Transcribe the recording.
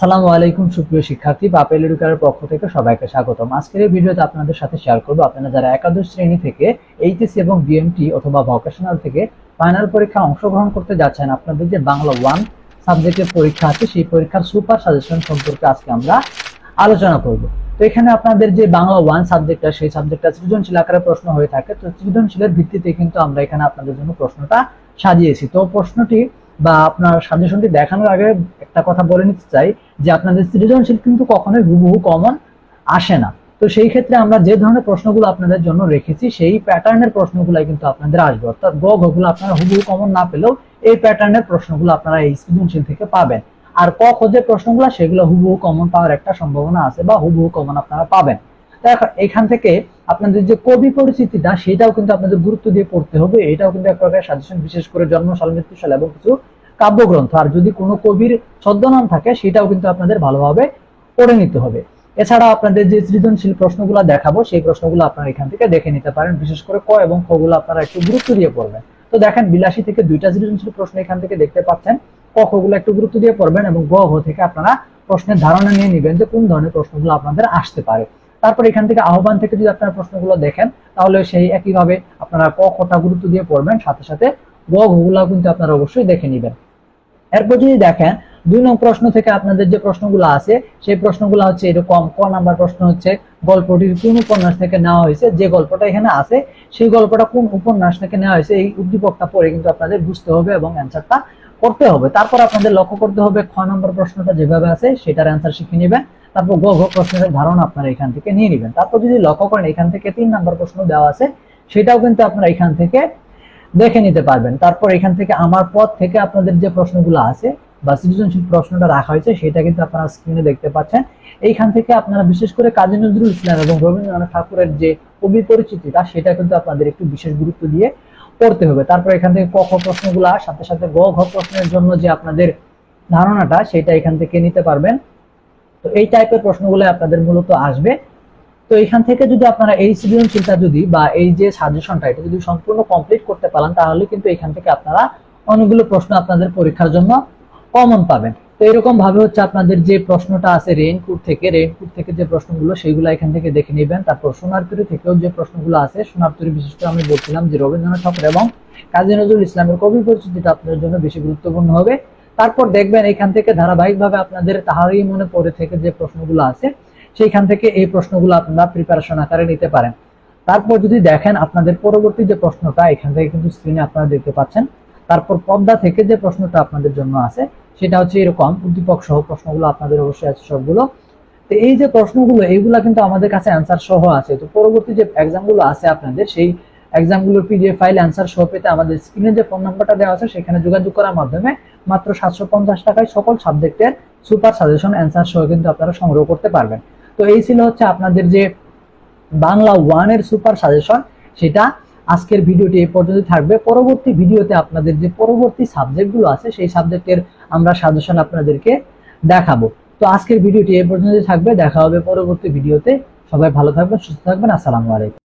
আসসালামু আলাইকুম সুপ্রিয় শিক্ষার্থী, বাপেল এডুকেয়ারের পক্ষ থেকে সবাইকে স্বাগতম। আজকের এই ভিডিওতে আপনাদের সাথে শেয়ার করব আপনারা যারা একাদশ শ্রেণী থেকে এইচএসসি এবং বিএমটি অথবা ভোকেশনাল থেকে ফাইনাল পরীক্ষায় অংশগ্রহণ করতে যাচ্ছেন, আপনাদের যে বাংলা 1 সাবজেক্টের পরীক্ষা আছে সেই পরীক্ষার সুপার সাজেশন সম্পর্কে আজকে আমরা আলোচনা করব। তো এখানে আপনাদের যে বাংলা 1 সাবজেক্টটা, সেই সাবজেক্টটা সৃজনশীল আকারে প্রশ্ন হয়ে থাকে। তো সৃজনশীলের ভিত্তিতে কিন্তু আমরা এখানে আপনাদের জন্য প্রশ্নটা সাজিয়েছি। তো প্রশ্নটি বা আপনার সাজেশনটি দেখানোর আগে একটা কথা বলে নিতে চাই যে আপনাদের সৃজনশীল কিন্তু কখনোই হুবহু কমন আসে না। তো সেই ক্ষেত্রে আমরা যে ধরনের প্রশ্নগুলো আপনাদের জন্য রেখেছি সেই প্যাটার্নের প্রশ্নগুলাই কিন্তু আপনাদের আসবে, অর্থাৎ গ ঘগুলো আপনারা হুবহু কমন না পেলেও এই প্যাটার্নের প্রশ্নগুলো আপনারা এই সৃজনশীল থেকে পাবেন। আর ক খ যে প্রশ্নগুলো সেগুলো হুবহু কমন পাওয়ার একটা সম্ভাবনা আছে বা হুবহু কমন আপনারা পাবেন। এখান থেকে আপনাদের যে কবি পরিচিতিটা সেটাও কিন্তু আপনাদের গুরুত্ব দিয়ে পড়তে হবে। এটাও কিন্তু এক প্রকার সাজেশন, বিশেষ করে জন্মসাল, মৃত্যুসাল এবং কিছু কাব্যগ্রন্থ। আর যদি কোনো কবির ছদ্মনাম থাকে সেটাও কিন্তু আপনাদের ভালোভাবে পড়ে নিতে হবে। এছাড়া আপনাদের যে সৃজনশীল প্রশ্নগুলো দেখাবো সেই প্রশ্নগুলো আপনারা এখান থেকে দেখে নিতে পারেন। বিশেষ করে ক এবং খ গুলো আপনারা একটু গুরুত্ব দিয়ে পড়বেন। তো দেখেন 82 থেকে 2টা সৃজনশীল প্রশ্ন এখান থেকে দেখতে পাচ্ছেন। ক খ গুলো একটু গুরুত্ব দিয়ে পড়বেন এবং গ ঘ থেকে আপনারা প্রশ্নের ধারণা নিয়ে নেবেন যে কোন ধরনের প্রশ্নগুলো আপনাদের আসতে পারে। তারপর এখান থেকে আহ্বান থেকে যদি আপনারা প্রশ্নগুলো দেখেন তাহলে সেই একইভাবে আপনারা ক খটা গুরুত্ব দিয়ে পড়বেন, সাথে সাথে গ ঘ গুলো কিন্তু আপনারা অবশ্যই দেখে নেবেন। এরপর যদি দেখেন 2 নং প্রশ্ন থেকে আপনাদের যে প্রশ্নগুলো আছে সেই প্রশ্নগুলো হচ্ছে এরকম। ক নাম্বার প্রশ্ন হচ্ছে গল্পটির কোন উপন্যাস থেকে নেওয়া হয়েছে। যে গল্পটা এখানে আছে সেই গল্পটা কোন উপন্যাস থেকে নেওয়া হয়েছে এই উদ্দীপকটা পড়ে কিন্তু আপনাদের বুঝতে হবে এবং অ্যান্সারটা করতে হবে। তারপর আপনাদের লক্ষ্য করতে হবে খ নাম্বার প্রশ্নটা যেভাবে আছে সেটার অ্যান্সার শিখে নেবেন। তারপর গ ঘ প্রশ্নের ধারণা আপনারা এখান থেকে নিয়ে নেবেন। তারপর যদি লক্ষ্য করেন এখান থেকে 3 নাম্বার প্রশ্ন দেওয়া আছে, সেটাও কিন্তু আপনারা এখান থেকে দেখে নিতে পারবেন। তারপর এখান থেকে আমার পদ থেকে আপনাদের যে প্রশ্নগুলো আছে বা সৃজনশীল প্রশ্নটা রাখা হয়েছে সেটা কিন্তু আপনারা স্ক্রিনে দেখতে পাচ্ছেন। এইখান থেকে আপনারা বিশেষ করে কাজী নজরুল ইসলাম এবং রবীন্দ্রনাথ ঠাকুরের যে কবি পরিচিতিটা সেটা কিন্তু আপনাদের একটু বিশেষ গুরুত্ব দিয়ে পড়তে হবে। তারপর এখান থেকে ক খ প্রশ্নগুলা, সাথে সাথে গ ঘ প্রশ্নের জন্য যে আপনাদের ধারণাটা সেটা এখান থেকে নিতে পারবেন। তো এই টাইপের প্রশ্নগুলো আপনাদের মূলত আসবে। তো এখান থেকে যদি আপনারা এই সৃজনশীলটা যদি বা এই যে সাজেশনটা এটা যদি সম্পূর্ণ কমপ্লিট করতে পারেন তাহলে কিন্তু এখান থেকে আপনারা অনেকগুলো প্রশ্ন আপনাদের পরীক্ষার জন্য কমন পাবেন। তো এরকম ভাবে হচ্ছে আপনাদের যে প্রশ্নটা আছে রেইনকোট থেকে যে প্রশ্নগুলো সেইগুলো এখান থেকে দেখে নেবেন। তারপর সোনারতরী থেকেও যে প্রশ্নগুলো আছে, সোনারতরী বিশেষ করে আমি বলছিলাম যে রবীন্দ্রনাথ ঠাকুর এবং কাজী নজরুল ইসলামের কবি পরিচিতিটা আপনাদের জন্য বেশি গুরুত্বপূর্ণ হবে। তারপর দেখবেন এখান থেকে ধারাবাহিকভাবে আপনাদের তাহারই মনে পড়ে থেকে যে প্রশ্নগুলো আছে সেইখান থেকে এই প্রশ্নগুলো আপনারা প্রিপারেশন আকারে নিতে পারেন। তারপর যদি দেখেন আপনাদের পরবর্তী যে প্রশ্নটা এখান থেকে কিন্তু স্ক্রিনে আপনারা দেখতে পাচ্ছেন। তারপর পদ্মা থেকে যে প্রশ্নটা আপনাদের জন্য আছে সেটা হচ্ছে এরকম উদ্দীপক সহ প্রশ্নগুলো আপনাদের অবশ্যই আছে সবগুলো। তো এই যে প্রশ্নগুলো এইগুলা কিন্তু আমাদের কাছে অ্যান্সার সহ আছে। তো পরবর্তী যে এক্সামগুলো আছে আপনাদের সেই এক্সামগুলোর পিডিএফ ফাইল অ্যান্সার সহ পেতে আমাদের স্ক্রিনে যে ফোন নাম্বারটা দেওয়া আছে সেখানে যোগাযোগ করার মাধ্যমে মাত্র 750 টাকায় সকল সাবজেক্টের সুপার সাজেশন অ্যান্সার সহ কিন্তু আপনারা সংগ্রহ করতে পারবেন। তো এই ছিল হচ্ছে আপনাদের যে বাংলা 1 এর সুপার সাজেশন। সেটা আজকের ভিডিওটি এই পর্যন্ত থাকবে। পরবর্তী ভিডিওতে আপনাদের যে পরবর্তী সাবজেক্টগুলো আছে সেই সাবজেক্টের আমরা সাজেশন আপনাদেরকে দেখাবো। তো আজকের ভিডিওটি এই পর্যন্ত থাকবে, দেখা হবে পরবর্তী ভিডিওতে। সবাই ভালো থাকবেন, সুস্থ থাকবেন। আসসালামু আলাইকুম।